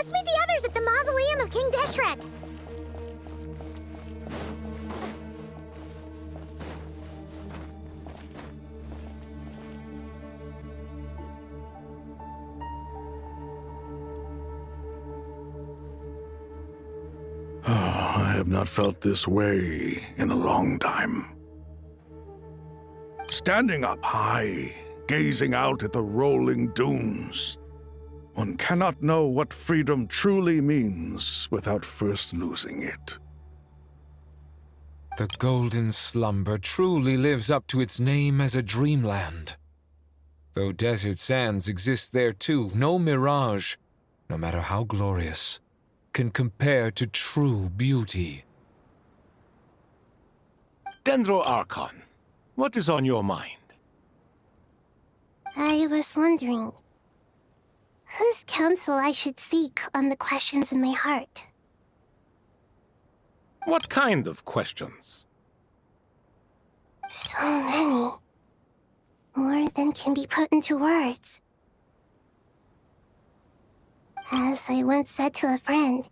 Let's meet the others at the mausoleum of King Deshret. I have not felt this way in a long time. Standing up high, gazing out at the rolling dunes, one cannot know what freedom truly means without first losing it. The Golden Slumber truly lives up to its name as a dreamland. Though desert sands exist there too, no mirage, no matter how glorious, can compare to true beauty. Dendro Archon, what is on your mind? I was wondering whose counsel I should seek on the questions in my heart. What kind of questions? So many. More than can be put into words. As I once said to a friend,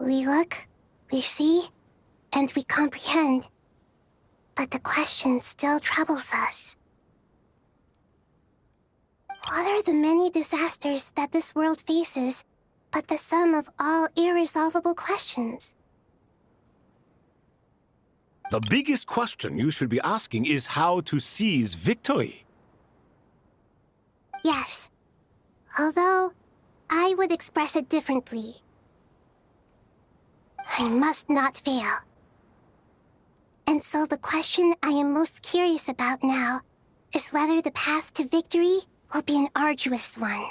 we look, we see, and we comprehend. But the question still troubles us. What are the many disasters that this world faces but the sum of all irresolvable questions? The biggest question you should be asking is how to seize victory. Yes. Although, I would express it differently. I must not fail. And so the question I am most curious about now is whether the path to victory will be an arduous one.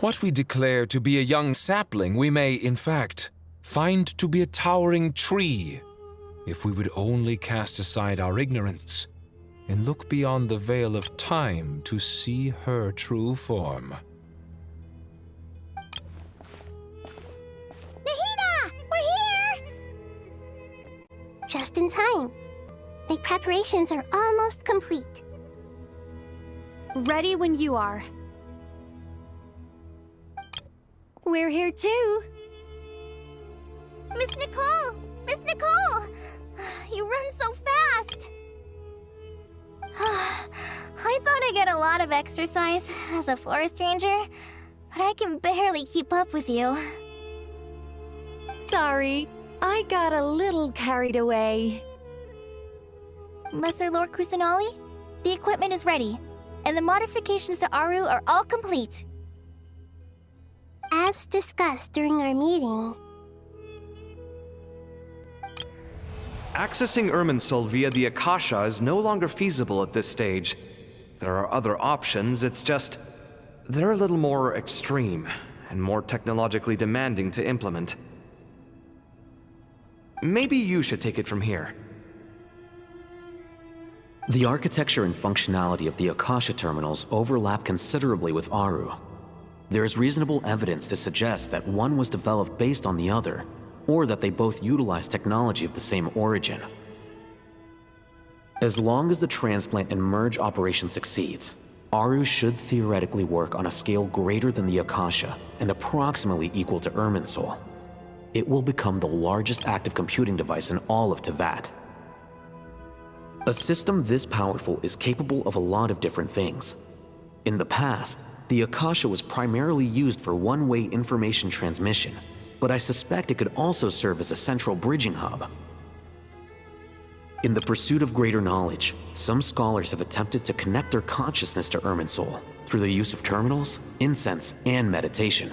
What we declare to be a young sapling, we may, in fact, find to be a towering tree, if we would only cast aside our ignorance and look beyond the veil of time to see her true form. Nahida! We're here! Just in time. My preparations are almost complete. Ready when you are. We're here too. Miss Nicole! Miss Nicole! You run so fast! I thought I'd get a lot of exercise as a forest ranger, but I can barely keep up with you. Sorry, I got a little carried away. Lesser Lord Kusanali, the equipment is ready, and the modifications to Aru are all complete. As discussed during our meeting, accessing Irminsul via the Akasha is no longer feasible at this stage. There are other options, it's just they're a little more extreme and more technologically demanding to implement. Maybe you should take it from here. The architecture and functionality of the Akasha terminals overlap considerably with Aru. There is reasonable evidence to suggest that one was developed based on the other, or that they both utilize technology of the same origin. As long as the transplant and merge operation succeeds, Aru should theoretically work on a scale greater than the Akasha and approximately equal to Irminsul. It will become the largest active computing device in all of Teyvat. A system this powerful is capable of a lot of different things. In the past, the Akasha was primarily used for one-way information transmission, but I suspect it could also serve as a central bridging hub. In the pursuit of greater knowledge, some scholars have attempted to connect their consciousness to Irminsul through the use of terminals, incense, and meditation.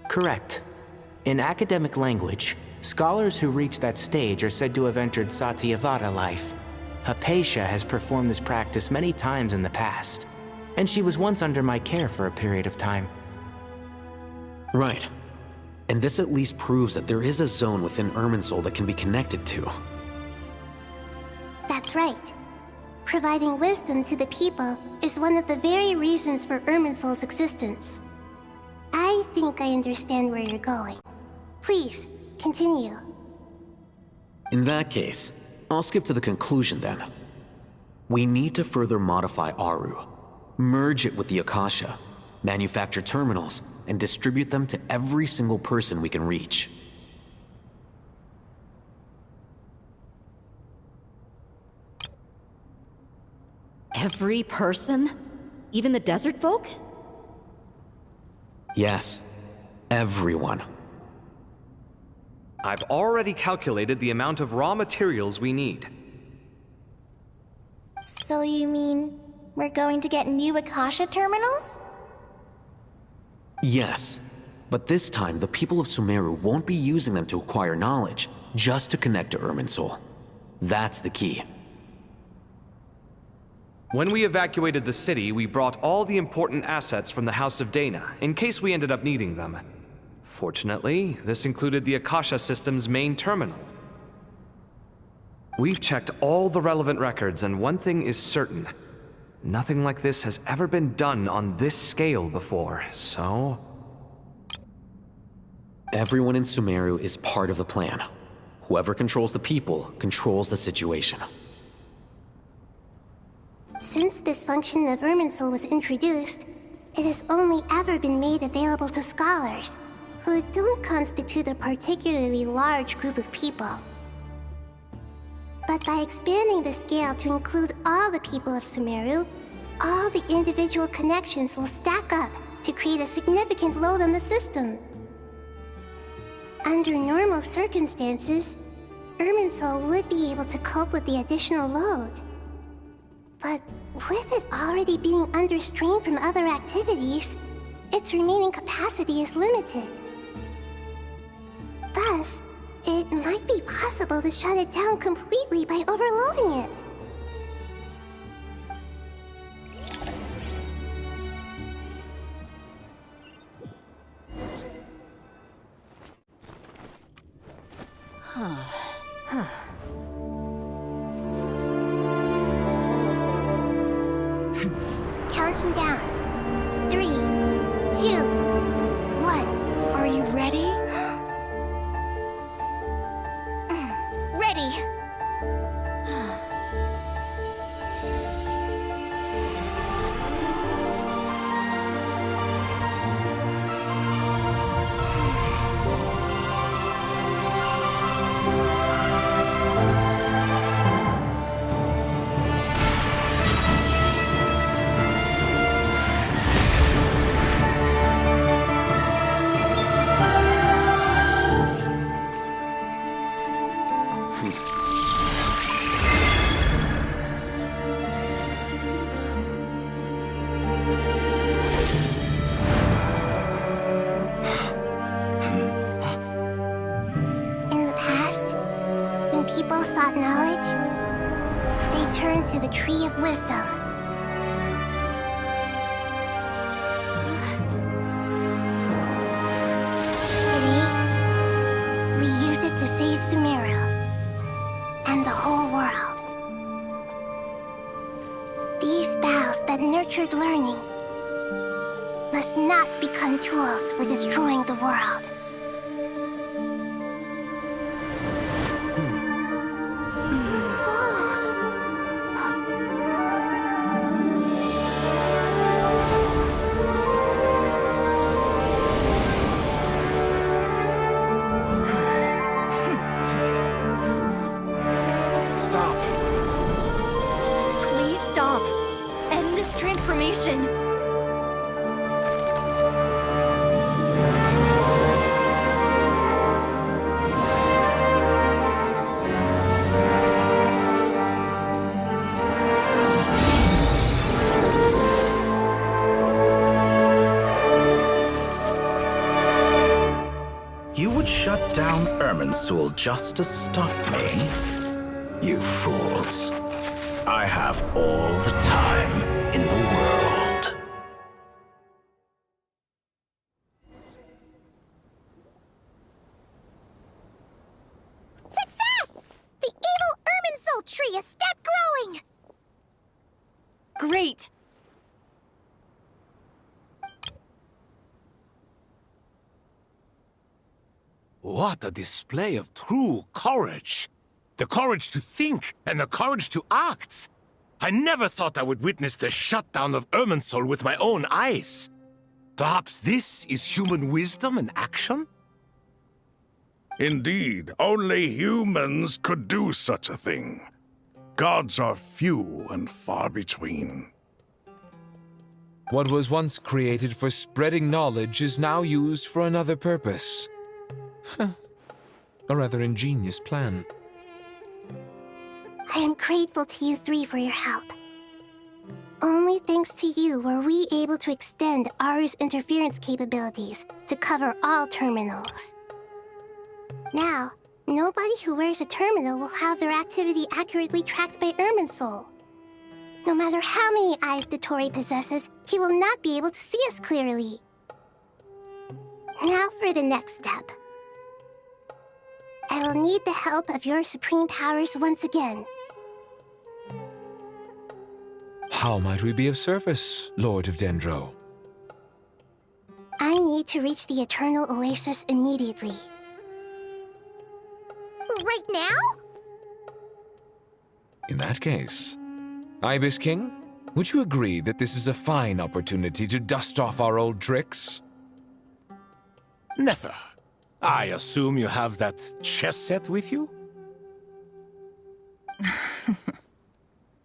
Correct. In academic language, scholars who reach that stage are said to have entered Satyavada life. Hypatia has performed this practice many times in the past, and she was once under my care for a period of time. Right. And this at least proves that there is a zone within Irminsul that can be connected to. that's right. Providing wisdom to the people is one of the very reasons for Irminsul's existence. I think I understand where you're going. Please, continue. In that case, I'll skip to the conclusion then. We need to further modify Aru, merge it with the Akasha, manufacture terminals, and distribute them to every single person we can reach. Every person? Even the desert folk? Yes, everyone. I've already calculated the amount of raw materials we need. So you mean we're going to get new Akasha terminals? Yes, but this time the people of Sumeru won't be using them to acquire knowledge, just to connect to Irminsul. That's the key. When we evacuated the city, we brought all the important assets from the House of Dana, in case we ended up needing them. Fortunately, this included the Akasha system's main terminal. We've checked all the relevant records, and one thing is certain. Nothing like this has ever been done on this scale before, so... Everyone in Sumeru is part of the plan. Whoever controls the people controls the situation. Since this function of Irminsul was introduced, it has only ever been made available to scholars, who don't constitute a particularly large group of people. But by expanding the scale to include all the people of Sumeru, all the individual connections will stack up to create a significant load on the system. Under normal circumstances, Irminsul would be able to cope with the additional load. But with it already being under strain from other activities, its remaining capacity is limited. Thus, it might be possible to shut it down completely by overloading it. Counting down. 3, 2, 1. Are you ready? Ready! People sought knowledge, they turned to the Tree of Wisdom. Today, we use it to save Sumeru and the whole world. These boughs that nurtured learning must not become tools for destroying the world. Shut down Irminsul just to stop me? You fools. I have all the time in the world. Success! The evil Irminsul tree has stopped growing! Great! What a display of true courage! The courage to think and the courage to act! I never thought I would witness the shutdown of Irminsul with my own eyes. Perhaps this is human wisdom in action? Indeed, only humans could do such a thing. Gods are few and far between. What was once created for spreading knowledge is now used for another purpose. A rather ingenious plan. I am grateful to you three for your help. Only thanks to you were we able to extend Aru's interference capabilities to cover all terminals. Now, nobody who wears a terminal will have their activity accurately tracked by Irminsul. No matter how many eyes Dottore possesses, he will not be able to see us clearly. Now for the next step. I will need the help of your supreme powers once again. How might we be of service, Lord of Dendro? I need to reach the Eternal Oasis immediately. Right now? In that case, Ibis King, would you agree that this is a fine opportunity to dust off our old tricks? Never. I assume you have that chess set with you?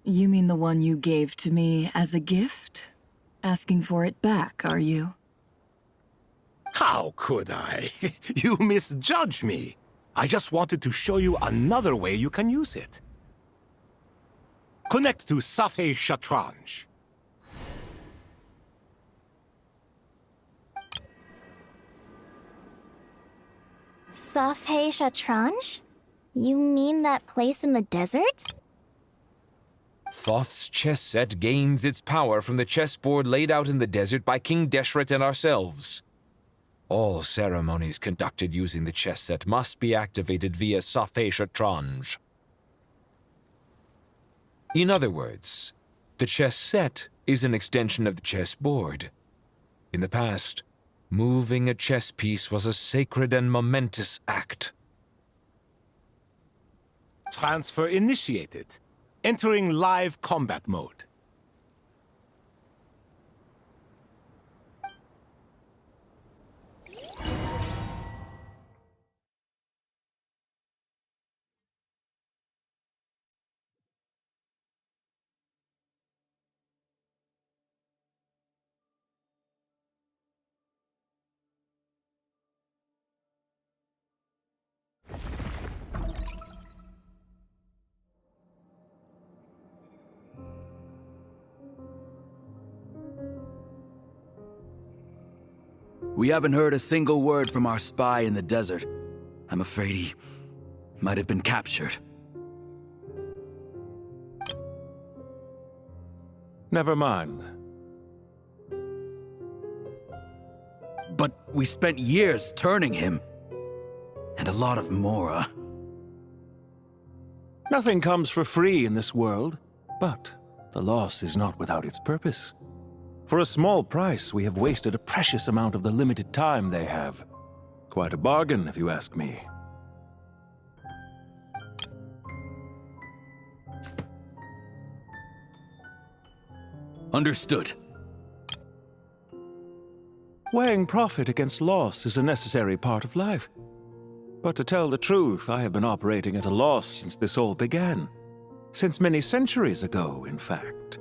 You mean the one you gave to me as a gift? Asking for it back, are you? How could I? You misjudge me. I just wanted to show you another way you can use it. Connect to Safei Shatranj. Safei Shatranj? You mean that place in the desert? Thoth's chess set gains its power from the chessboard laid out in the desert by King Deshret and ourselves. All ceremonies conducted using the chess set must be activated via Safei Shatranj. In other words, the chess set is an extension of the chessboard. In the past, moving a chess piece was a sacred and momentous act. Transfer initiated. Entering live combat mode. We haven't heard a single word from our spy in the desert. I'm afraid he might have been captured. Never mind. But we spent years turning him. And a lot of Mora. Nothing comes for free in this world, but the loss is not without its purpose. For a small price, we have wasted a precious amount of the limited time they have. Quite a bargain, if you ask me. Understood. Weighing profit against loss is a necessary part of life. But to tell the truth, I have been operating at a loss since this all began. Since many centuries ago, in fact.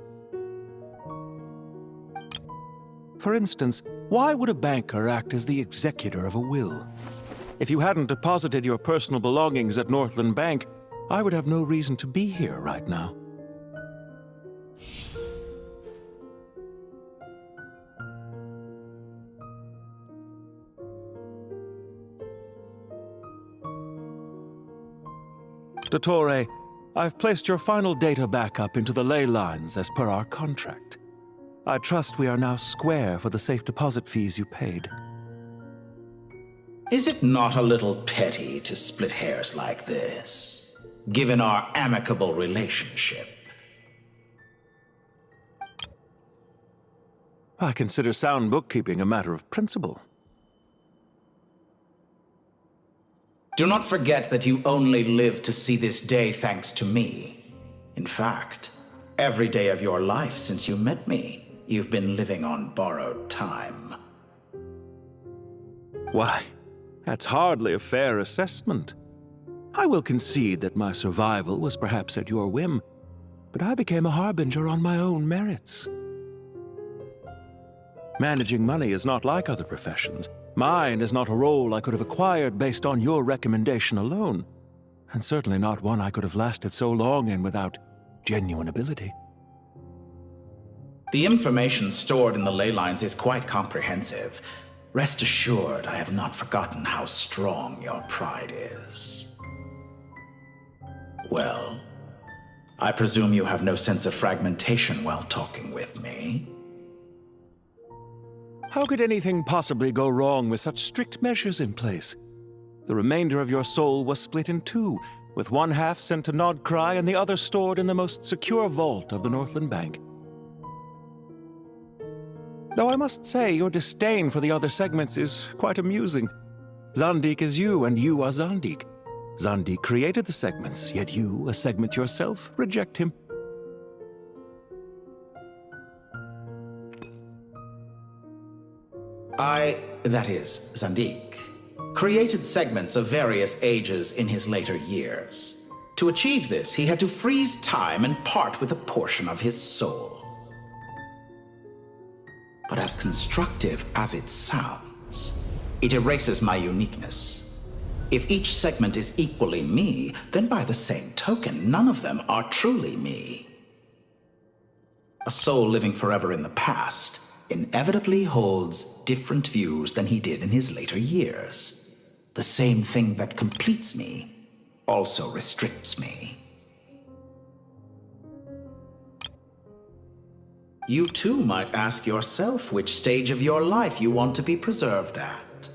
For instance, why would a banker act as the executor of a will? If you hadn't deposited your personal belongings at Northland Bank, I would have no reason to be here right now. Dottore, I've placed your final data backup into the ley lines as per our contract. I trust we are now square for the safe deposit fees you paid. Is it not a little petty to split hairs like this, given our amicable relationship? I consider sound bookkeeping a matter of principle. Do not forget that you only live to see this day thanks to me. In fact, every day of your life since you met me, you've been living on borrowed time. Why, that's hardly a fair assessment. I will concede that my survival was perhaps at your whim, but I became a harbinger on my own merits. Managing money is not like other professions. Mine is not a role I could have acquired based on your recommendation alone, and certainly not one I could have lasted so long in without genuine ability. The information stored in the ley lines is quite comprehensive. Rest assured, I have not forgotten how strong your pride is. Well, I presume you have no sense of fragmentation while talking with me. How could anything possibly go wrong with such strict measures in place? The remainder of your soul was split in two, with one half sent to Nodcry and the other stored in the most secure vault of the Northland Bank. Though I must say, your disdain for the other segments is quite amusing. Zandik is you, and you are Zandik. Zandik created the segments, yet you, a segment yourself, reject him. That is, Zandik, created segments of various ages in his later years. To achieve this, he had to freeze time and part with a portion of his soul. But as constructive as it sounds, it erases my uniqueness. If each segment is equally me, then by the same token, none of them are truly me. A soul living forever in the past inevitably holds different views than he did in his later years. The same thing that completes me also restricts me. You too might ask yourself which stage of your life you want to be preserved at.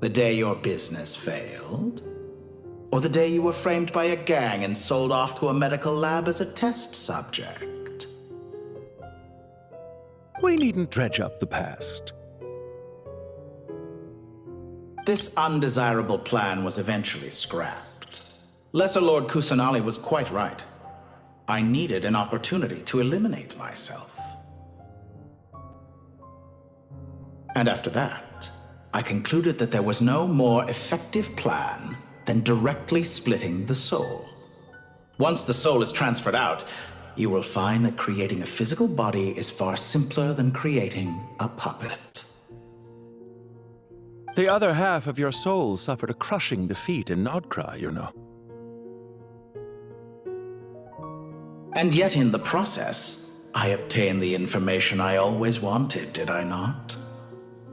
The day your business failed? Or the day you were framed by a gang and sold off to a medical lab as a test subject? We needn't dredge up the past. This undesirable plan was eventually scrapped. Lesser Lord Kusanali was quite right. I needed an opportunity to eliminate myself. And after that, I concluded that there was no more effective plan than directly splitting the soul. Once the soul is transferred out, you will find that creating a physical body is far simpler than creating a puppet. The other half of your soul suffered a crushing defeat in Nodcry, you know. And yet in the process, I obtained the information I always wanted, did I not?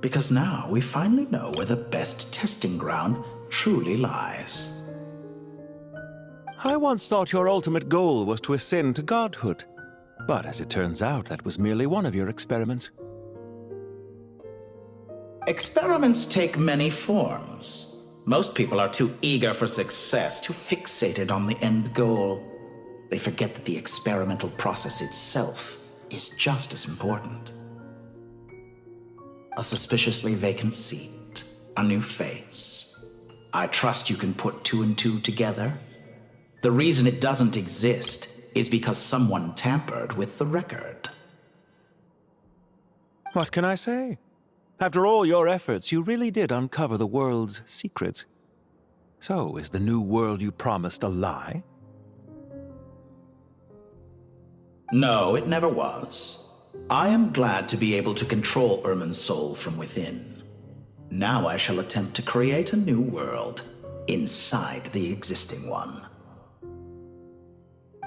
Because now we finally know where the best testing ground truly lies. I once thought your ultimate goal was to ascend to godhood, but as it turns out, that was merely one of your experiments. Experiments take many forms. Most people are too eager for success, too fixated on the end goal. They forget that the experimental process itself is just as important. A suspiciously vacant seat, a new face. I trust you can put two and two together. The reason it doesn't exist is because someone tampered with the record. What can I say? After all your efforts, you really did uncover the world's secrets. So, is the new world you promised a lie? No, it never was. I am glad to be able to control Irmin's soul from within. Now I shall attempt to create a new world inside the existing one.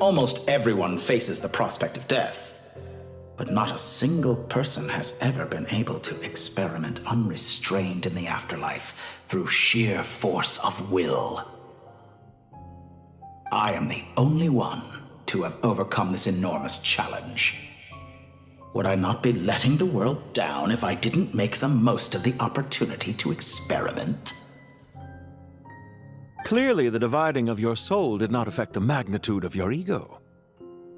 Almost everyone faces the prospect of death, but not a single person has ever been able to experiment unrestrained in the afterlife through sheer force of will. I am the only one to have overcome this enormous challenge. Would I not be letting the world down if I didn't make the most of the opportunity to experiment? Clearly, the dividing of your soul did not affect the magnitude of your ego.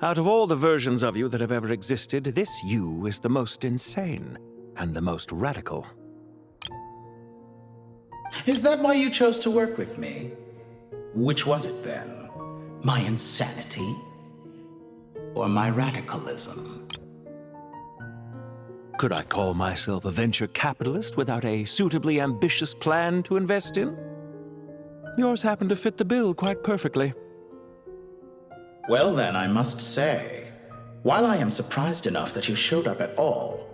Out of all the versions of you that have ever existed, this you is the most insane and the most radical. Is that why you chose to work with me? Which was it then? My insanity? Or my radicalism? Could I call myself a venture capitalist without a suitably ambitious plan to invest in? Yours happened to fit the bill quite perfectly. Well then, I must say, while I am surprised enough that you showed up at all,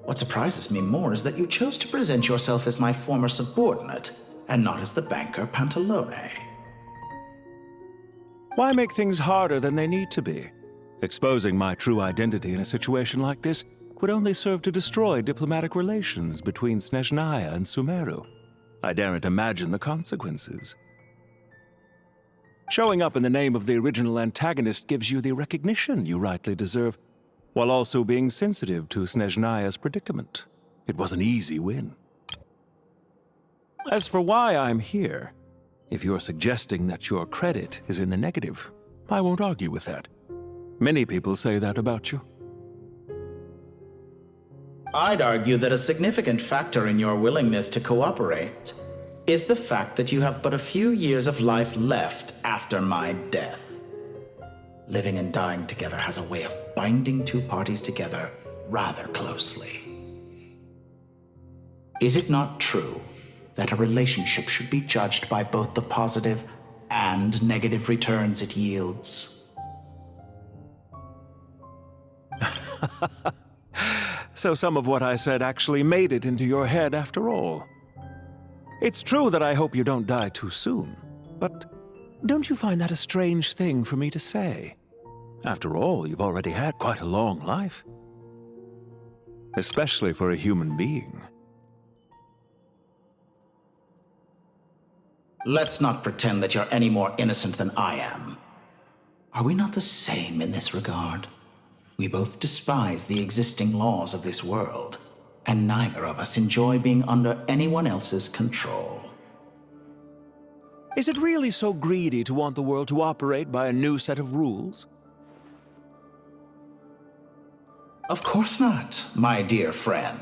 what surprises me more is that you chose to present yourself as my former subordinate, and not as the banker Pantalone. Why make things harder than they need to be? Exposing my true identity in a situation like this would only serve to destroy diplomatic relations between Snezhnaya and Sumeru. I daren't imagine the consequences. Showing up in the name of the original antagonist gives you the recognition you rightly deserve, while also being sensitive to Snezhnaya's predicament. It was an easy win. As for why I'm here, if you're suggesting that your credit is in the negative, I won't argue with that. Many people say that about you. I'd argue that a significant factor in your willingness to cooperate is the fact that you have but a few years of life left after my death. Living and dying together has a way of binding two parties together rather closely. Is it not true that a relationship should be judged by both the positive and negative returns it yields? So some of what I said actually made it into your head after all. It's true that I hope you don't die too soon, but don't you find that a strange thing for me to say? After all, you've already had quite a long life. Especially for a human being. Let's not pretend that you're any more innocent than I am. Are we not the same in this regard? We both despise the existing laws of this world, and neither of us enjoy being under anyone else's control. Is it really so greedy to want the world to operate by a new set of rules? Of course not, my dear friend.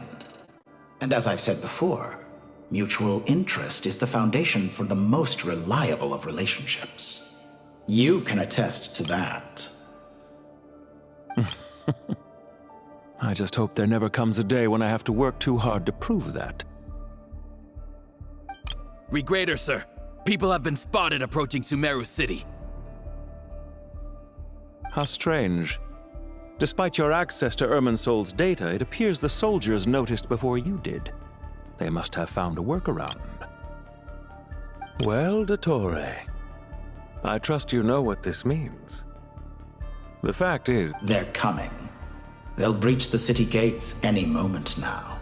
And as I've said before, mutual interest is the foundation for the most reliable of relationships. You can attest to that. I just hope there never comes a day when I have to work too hard to prove that. Regrader, sir. People have been spotted approaching Sumeru City. How strange. Despite your access to Irminsol's data, it appears the soldiers noticed before you did. They must have found a workaround. Well, Dottore, I trust you know what this means. The fact is... They're coming. They'll breach the city gates any moment now.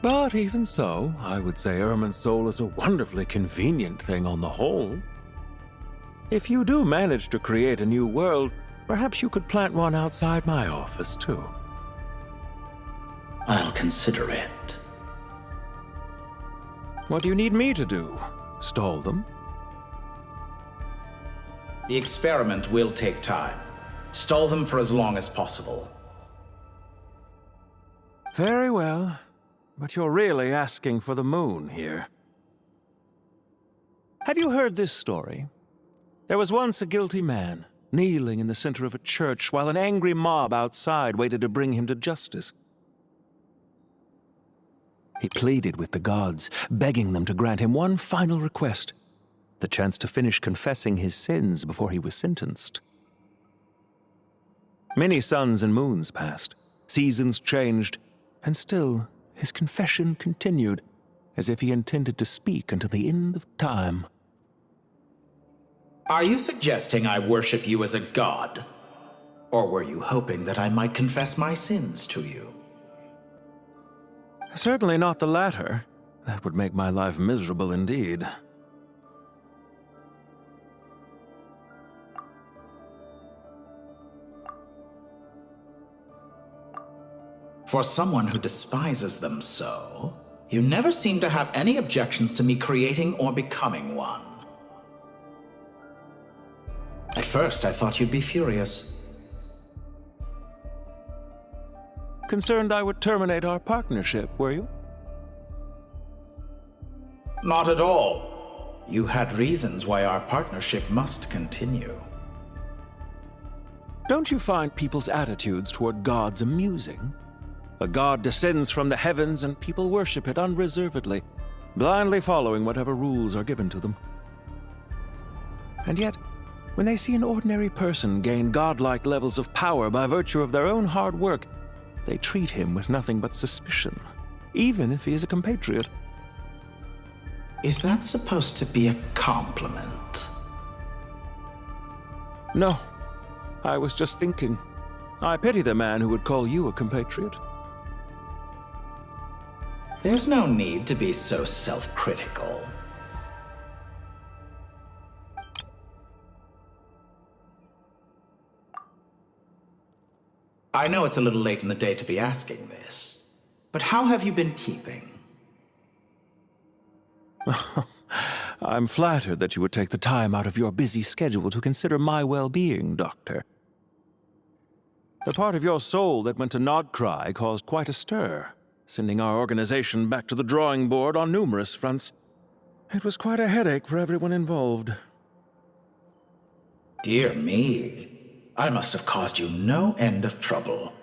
But even so, I would say Irminsol is a wonderfully convenient thing on the whole. If you do manage to create a new world, perhaps you could plant one outside my office, too. I'll consider it. What do you need me to do? Stall them? The experiment will take time. Stall them for as long as possible. Very well. But you're really asking for the moon here. Have you heard this story? There was once a guilty man, kneeling in the center of a church while an angry mob outside waited to bring him to justice. He pleaded with the gods, begging them to grant him one final request, the chance to finish confessing his sins before he was sentenced. Many suns and moons passed, seasons changed, and still his confession continued, as if he intended to speak until the end of time. Are you suggesting I worship you as a god? Or were you hoping that I might confess my sins to you? Certainly not the latter. That would make my life miserable indeed. For someone who despises them so, you never seem to have any objections to me creating or becoming one. At first, I thought you'd be furious. Concerned I would terminate our partnership, were you? Not at all. You had reasons why our partnership must continue. Don't you find people's attitudes toward gods amusing? A god descends from the heavens and people worship it unreservedly, blindly following whatever rules are given to them. And yet, when they see an ordinary person gain godlike levels of power by virtue of their own hard work, they treat him with nothing but suspicion, even if he is a compatriot. Is that supposed to be a compliment? No, I was just thinking. I pity the man who would call you a compatriot. There's no need to be so self-critical. I know it's a little late in the day to be asking this, but how have you been keeping? I'm flattered that you would take the time out of your busy schedule to consider my well-being, Doctor. The part of your soul that went to Nodcry caused quite a stir, sending our organization back to the drawing board on numerous fronts. It was quite a headache for everyone involved. Dear me, I must have caused you no end of trouble.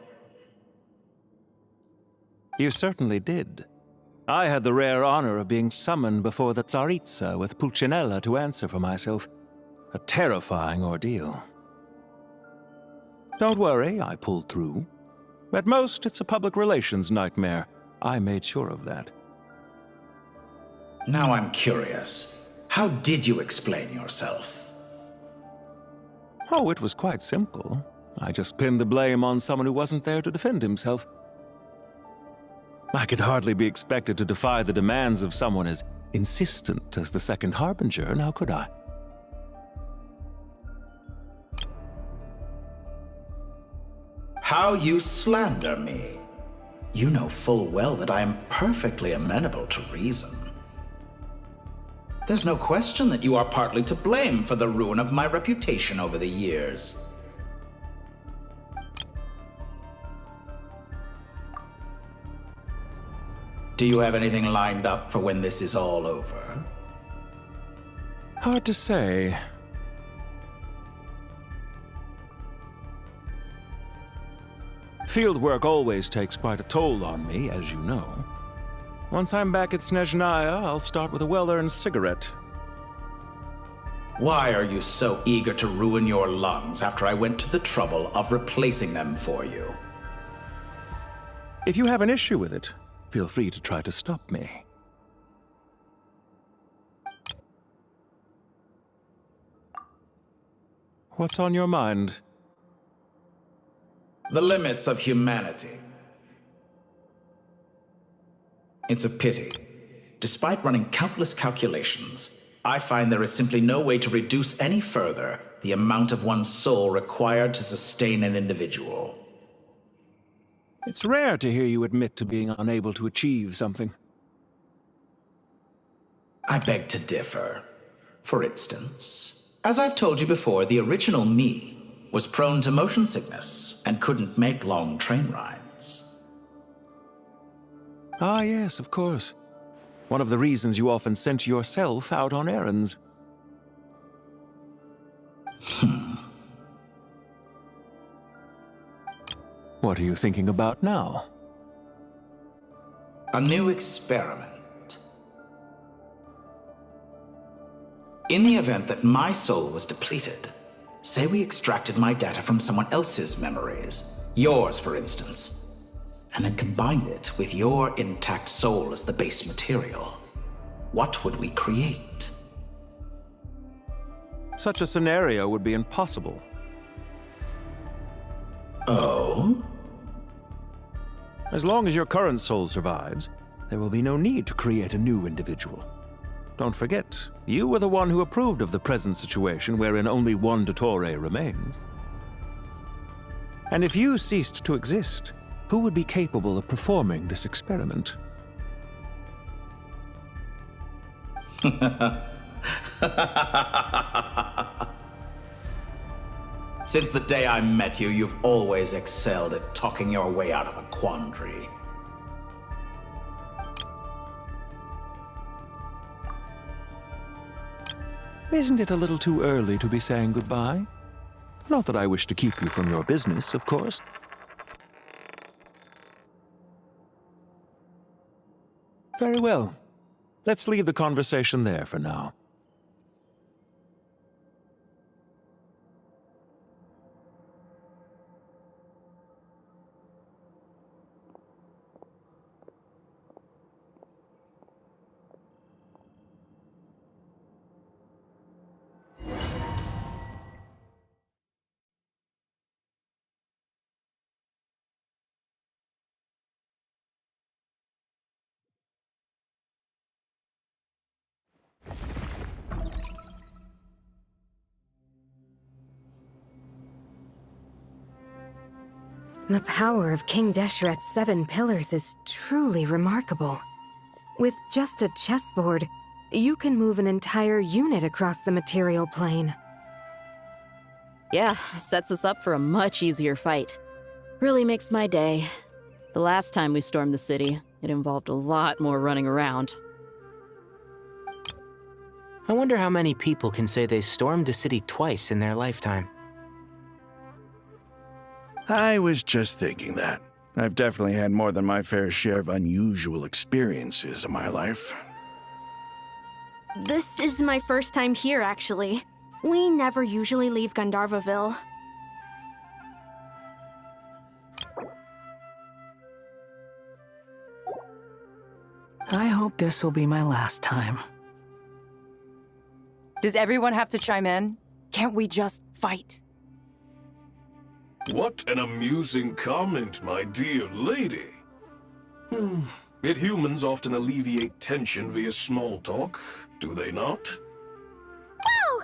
You certainly did. I had the rare honor of being summoned before the Tsaritsa with Pulcinella to answer for myself. A terrifying ordeal. Don't worry, I pulled through. At most, it's a public relations nightmare. I made sure of that. Now I'm curious. How did you explain yourself? Oh, it was quite simple. I just pinned the blame on someone who wasn't there to defend himself. I could hardly be expected to defy the demands of someone as insistent as the Second Harbinger, now could I? How you slander me. You know full well that I am perfectly amenable to reason. There's no question that you are partly to blame for the ruin of my reputation over the years. Do you have anything lined up for when this is all over? Hard to say. Field work always takes quite a toll on me, as you know. Once I'm back at Snezhnaya, I'll start with a well-earned cigarette. Why are you so eager to ruin your lungs after I went to the trouble of replacing them for you? If you have an issue with it, feel free to try to stop me. What's on your mind? The limits of humanity. It's a pity. Despite running countless calculations, I find there is simply no way to reduce any further the amount of one's soul required to sustain an individual. It's rare to hear you admit to being unable to achieve something. I beg to differ. For instance, as I've told you before, the original me was prone to motion sickness and couldn't make long train rides. Ah, yes, of course. One of the reasons you often sent yourself out on errands. What are you thinking about now? A new experiment. In the event that my soul was depleted, say we extracted my data from someone else's memories, yours for instance, and then combined it with your intact soul as the base material, what would we create? Such a scenario would be impossible. Oh? As long as your current soul survives, there will be no need to create a new individual. Don't forget, you were the one who approved of the present situation wherein only one Dottore remains. And if you ceased to exist, who would be capable of performing this experiment? Since the day I met you, you've always excelled at talking your way out of a quandary. Isn't it a little too early to be saying goodbye? Not that I wish to keep you from your business, of course. Very well. Let's leave the conversation there for now. The power of King Deshret's 7 pillars is truly remarkable. With just a chessboard, you can move an entire unit across the material plane. Yeah, sets us up for a much easier fight. Really makes my day. The last time we stormed the city, it involved a lot more running around. I wonder how many people can say they stormed a city twice in their lifetime. I was just thinking that. I've definitely had more than my fair share of unusual experiences in my life. This is my first time here, actually. We never usually leave Gandharvaville. I hope this will be my last time. Does everyone have to chime in? Can't we just fight? What an amusing comment, my dear lady. Yet humans often alleviate tension via small talk, do they not? Whoa!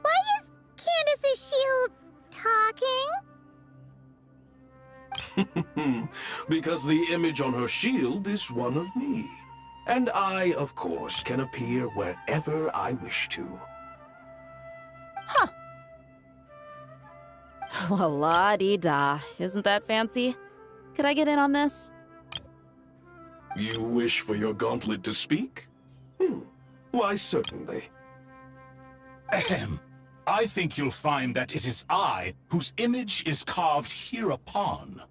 Why is Candace's shield talking? Because the image on her shield is one of me. And I, of course, can appear wherever I wish to. Well, la-dee-da. Isn't that fancy? Could I get in on this? You wish for your gauntlet to speak? Why, certainly. Ahem. I think you'll find that it is I whose image is carved hereupon.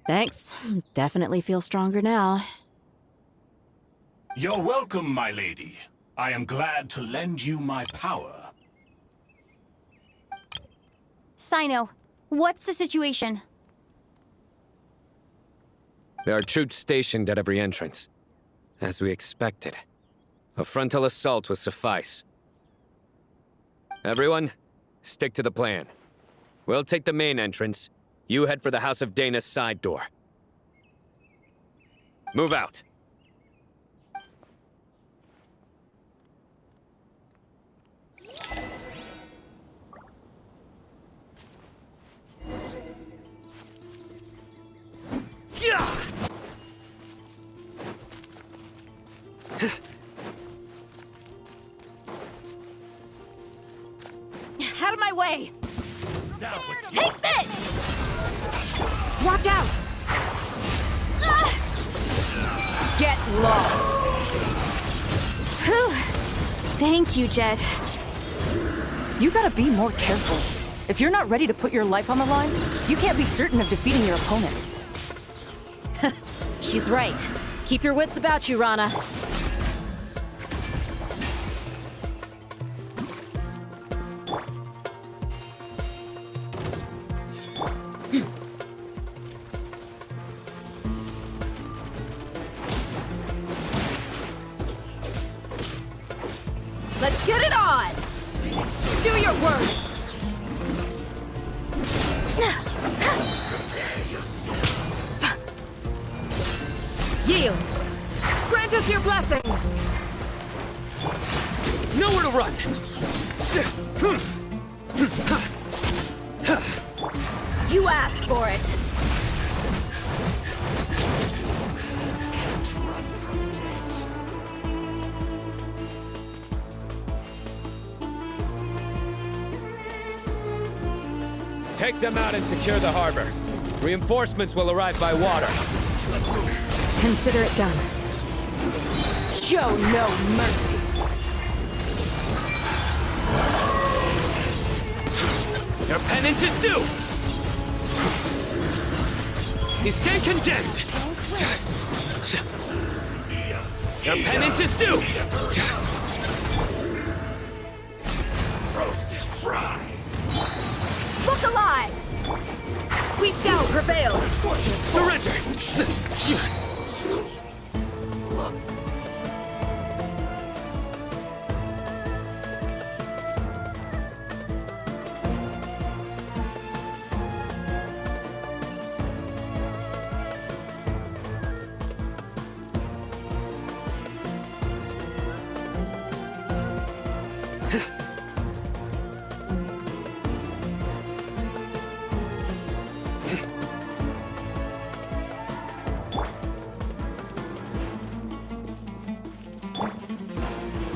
Thanks. Definitely feel stronger now. You're welcome, my lady. I am glad to lend you my power. Sino, what's the situation? There are troops stationed at every entrance. As we expected. A frontal assault will suffice. Everyone, stick to the plan. We'll take the main entrance. You head for the House of Dana's side door. Move out. Out of my way! Take this! Watch out! Get lost! Whew. Thank you, Jed. You gotta be more careful. If you're not ready to put your life on the line, you can't be certain of defeating your opponent. She's right. Keep your wits about you, Rana. Let's get it on! Do your worst! Yield! Grant us your blessing! Nowhere to run! You asked for it! Take them out and secure the harbor. Reinforcements will arrive by water. Consider it done. Show no mercy. Your penance is due! You stand condemned! Your penance is due! Roasted fry. Look alive! We shall prevail! Surrender!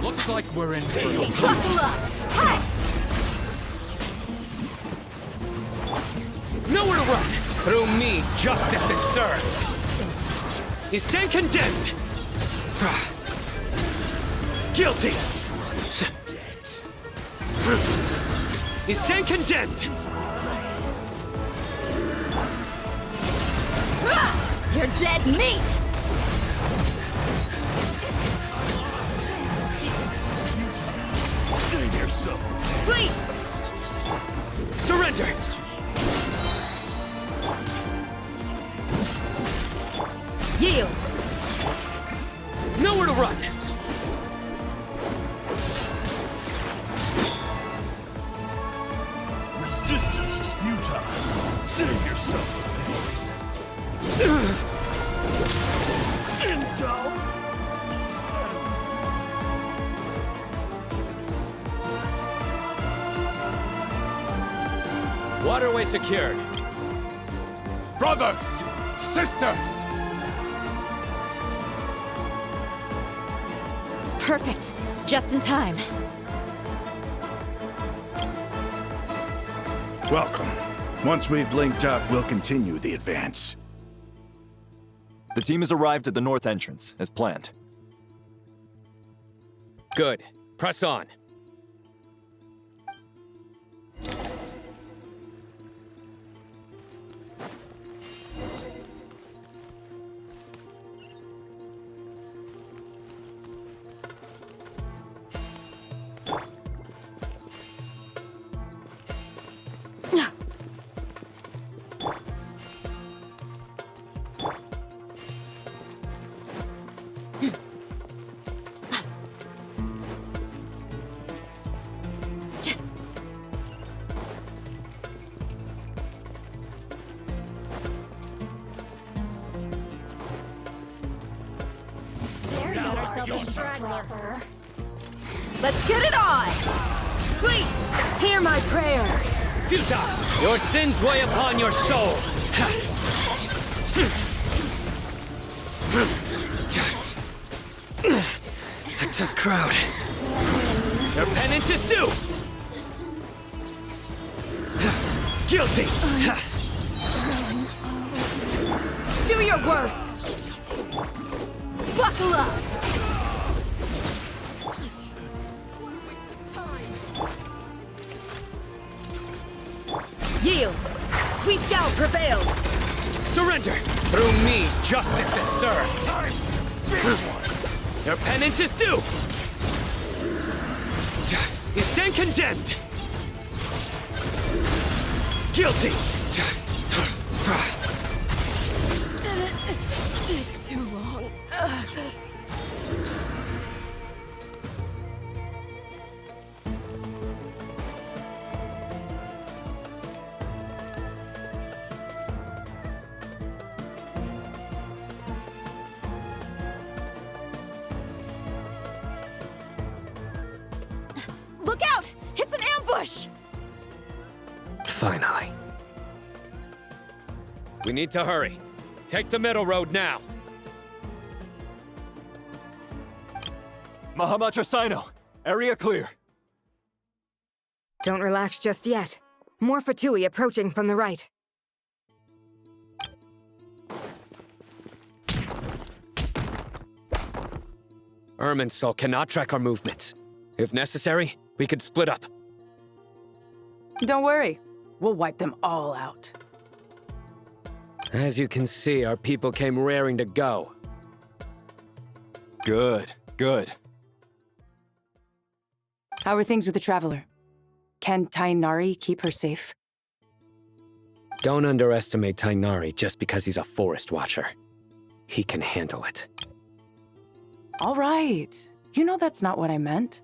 Looks like we're in for Buckle up! Hi! Nowhere to run! Through me, justice is served! You stand condemned! Guilty! You stand condemned! You're dead meat! Save yourself. Flee! Surrender! Yield! Nowhere to run! Resistance is futile. Save yourself. Intel. Waterway secured. Brothers, sisters. Perfect. Just in time. Welcome. Once we've linked up, we'll continue the advance. The team has arrived at the north entrance, as planned. Good. Press on. Let's get it on! Flee! Hear my prayer! Futile! Your sins weigh upon your soul! A tough crowd. Your penance is due! Guilty! Do your worst! Buckle up! Yield! We shall prevail! Surrender! Through me, justice is served! Your penance is due! You stand condemned! Guilty! Take too long. Look out! It's an ambush! Finally. We need to hurry. Take the middle road now. Mahamacha Sino, area clear. Don't relax just yet. More Fatui approaching from the right. Irminsul cannot track our movements. If necessary, we could split up. Don't worry. We'll wipe them all out. As you can see, our people came raring to go. Good, good. How are things with the Traveler? Can Tainari keep her safe? Don't underestimate Tainari just because he's a forest watcher. He can handle it. All right. You know that's not what I meant.